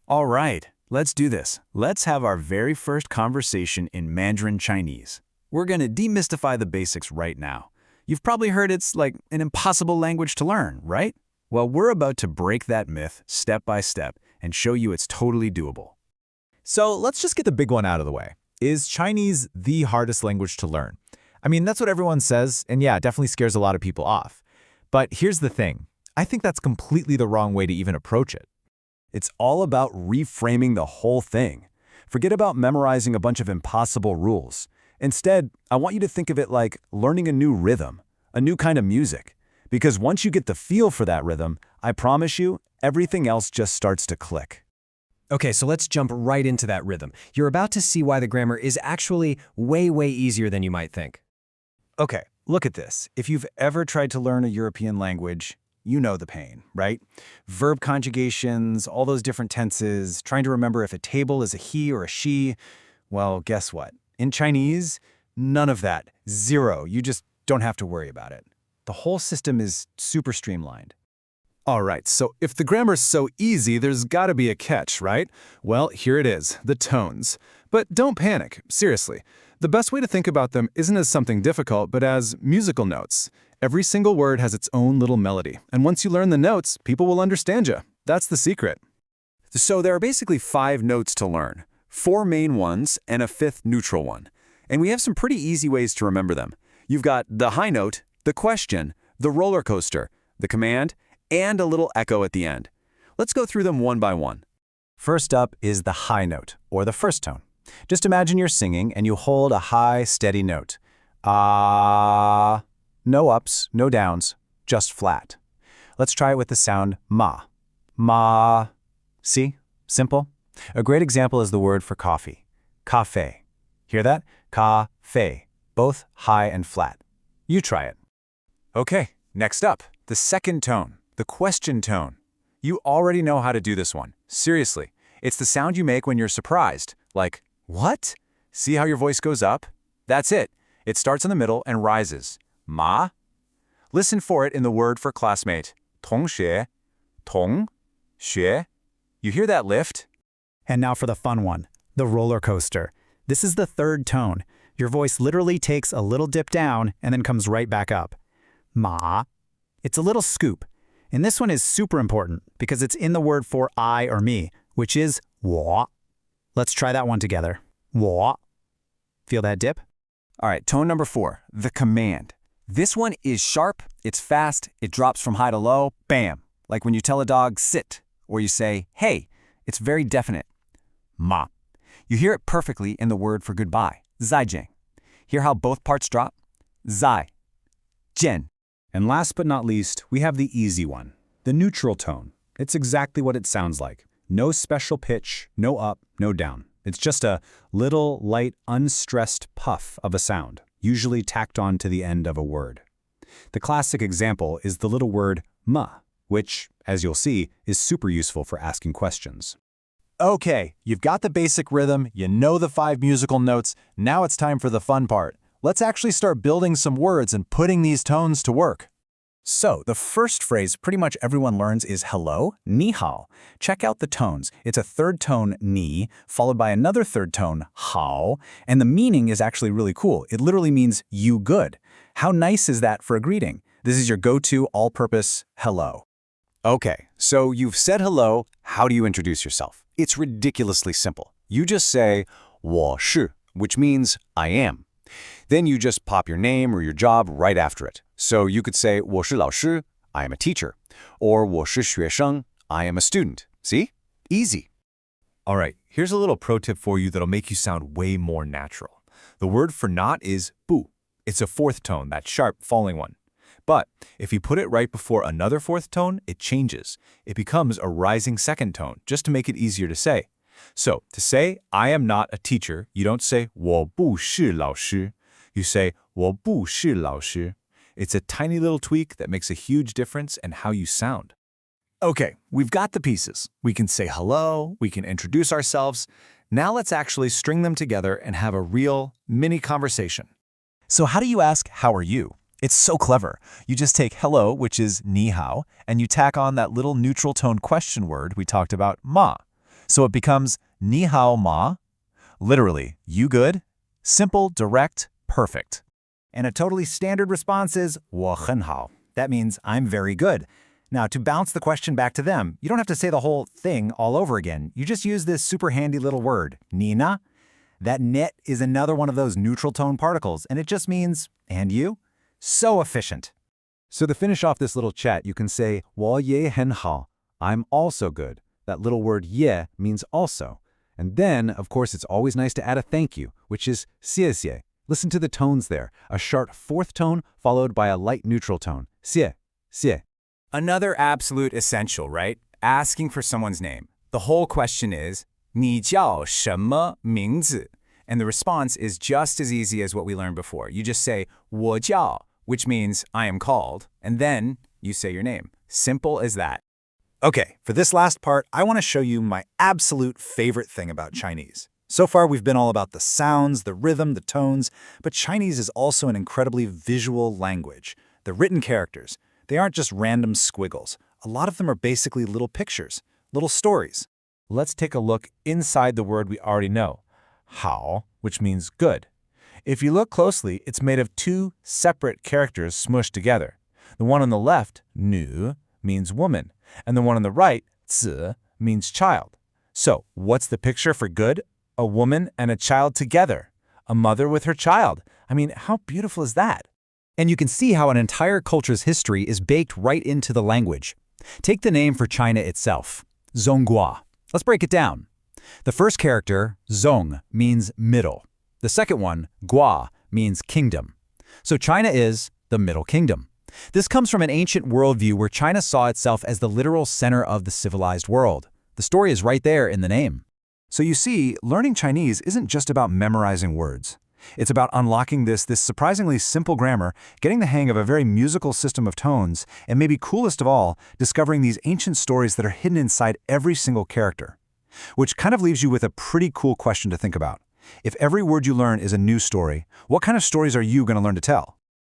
All right, let's do this. Let's have our very first conversation in Mandarin Chinese. We're going to demystify the basics right now. You've probably heard it's like an impossible language to learn, right? Well, we're about to break that myth step by step and show you it's totally doable. So let's just get the big one out of the way. Is Chinese the hardest language to learn? I mean, that's what everyone says, and yeah, it definitely scares a lot of people off. But here's the thing. I think that's completely the wrong way to even approach it. It's all about reframing the whole thing. Forget about memorizing a bunch of impossible rules. Instead, I want you to think of it like learning a new rhythm, a new kind of music. Because once you get the feel for that rhythm, I promise you, everything else just starts to click. Okay, so let's jump right into that rhythm. You're about to see why the grammar is actually way, way easier than you might think. Okay, look at this. If you've ever tried to learn a European language, you know the pain, right? Verb conjugations, all those different tenses, trying to remember if a table is a he or a she. Well, guess what? In Chinese, none of that. Zero. You just don't have to worry about it. The whole system is super streamlined. All right, so if the grammar's so easy, there's gotta be a catch, right? Well, here it is, the tones. But don't panic, seriously. The best way to think about them isn't as something difficult, but as musical notes. Every single word has its own little melody, and once you learn the notes, people will understand you. That's the secret. So there are basically 5 notes to learn, 4 main ones and a 5th neutral one. And we have some pretty easy ways to remember them. You've got the high note, the question, the roller coaster, the command, and a little echo at the end. Let's go through them one by one. First up is the high note, or the first tone. Just imagine you're singing and you hold a high, steady note. Ah. No ups, no downs, just flat. Let's try it with the sound ma. Ma. See? Simple. A great example is the word for coffee. Café. Hear that? Ca-fe. Both high and flat. You try it. Okay, next up, the second tone, the question tone. You already know how to do this one. Seriously, it's the sound you make when you're surprised. Like, what? See how your voice goes up? That's it. It starts in the middle and rises. Ma. Listen for it in the word for classmate. 同学, 同学. You hear that lift? And now for the fun one, the roller coaster. This is the third tone. Your voice literally takes a little dip down and then comes right back up. Ma. It's a little scoop. And this one is super important because it's in the word for I or me, which is 我. Let's try that one together. 我. Feel that dip? All right, tone number 4, the command. This one is sharp, it's fast, it drops from high to low, bam. Like when you tell a dog, sit, or you say, hey. It's very definite. Ma. You hear it perfectly in the word for goodbye, 再见. Hear how both parts drop? 再见. And last but not least, we have the easy one, the neutral tone. It's exactly what it sounds like. No special pitch, no up, no down. It's just a little, light, unstressed puff of a sound, usually tacked on to the end of a word. The classic example is the little word ma, which, as you'll see, is super useful for asking questions. Okay, you've got the basic rhythm, you know the 5 musical notes, now it's time for the fun part. Let's actually start building some words and putting these tones to work. So, the first phrase pretty much everyone learns is hello, ni hao. Check out the tones. It's a third tone, ni, followed by another third tone, hao, and the meaning is actually really cool. It literally means you good. How nice is that for a greeting? This is your go-to all-purpose hello. Okay, so you've said hello, how do you introduce yourself? It's ridiculously simple. You just say, 我是, which means I am. Then you just pop your name or your job right after it. So you could say, 我是老师, I am a teacher. Or 我是学生, I am a student. See? Easy. All right, here's a little pro tip for you that'll make you sound way more natural. The word for not is 不. It's a 4th tone, that sharp falling one. But if you put it right before another 4th tone, it changes. It becomes a rising 2nd tone, just to make it easier to say. So, to say, I am not a teacher, you don't say 我不是老师. You say 我不是老师. It's a tiny little tweak that makes a huge difference in how you sound. Okay, we've got the pieces. We can say hello, we can introduce ourselves. Now let's actually string them together and have a real mini conversation. So how do you ask, how are you? It's so clever. You just take hello, which is ni hao, and you tack on that little neutral tone question word we talked about, ma. So it becomes ni hao ma, literally, you good? Simple, direct, perfect. And a totally standard response is 我很好. That means I'm very good. Now, to bounce the question back to them, you don't have to say the whole thing all over again. You just use this super handy little word, Nina. That net is another one of those neutral tone particles, and it just means, and you? So efficient. So to finish off this little chat, you can say 我也很好. I'm also good. That little word 也 means also. And then, of course, it's always nice to add a thank you, which is 谢谢. Listen to the tones there. A sharp fourth tone followed by a light neutral tone. 谢谢. Another absolute essential, right? Asking for someone's name. The whole question is, 你叫什么名字? And the response is just as easy as what we learned before. You just say 我叫, which means I am called, and then you say your name. Simple as that. Okay, for this last part, I want to show you my absolute favorite thing about Chinese. So far, we've been all about the sounds, the rhythm, the tones, but Chinese is also an incredibly visual language. The written characters, they aren't just random squiggles. A lot of them are basically little pictures, little stories. Let's take a look inside the word we already know, 好, which means good. If you look closely, it's made of two separate characters smushed together. The one on the left, 女, means woman, and the one on the right, 子, means child. So, what's the picture for good? A woman and a child together. A mother with her child. I mean, how beautiful is that? And you can see how an entire culture's history is baked right into the language. Take the name for China itself, Zonghua. Let's break it down. The first character, Zong, means middle. The second one, Gua, means kingdom. So China is the Middle Kingdom. This comes from an ancient worldview where China saw itself as the literal center of the civilized world. The story is right there in the name. So you see, learning Chinese isn't just about memorizing words. It's about unlocking this surprisingly simple grammar, getting the hang of a very musical system of tones, and maybe coolest of all, discovering these ancient stories that are hidden inside every single character. Which kind of leaves you with a pretty cool question to think about. If every word you learn is a new story, what kind of stories are you going to learn to tell?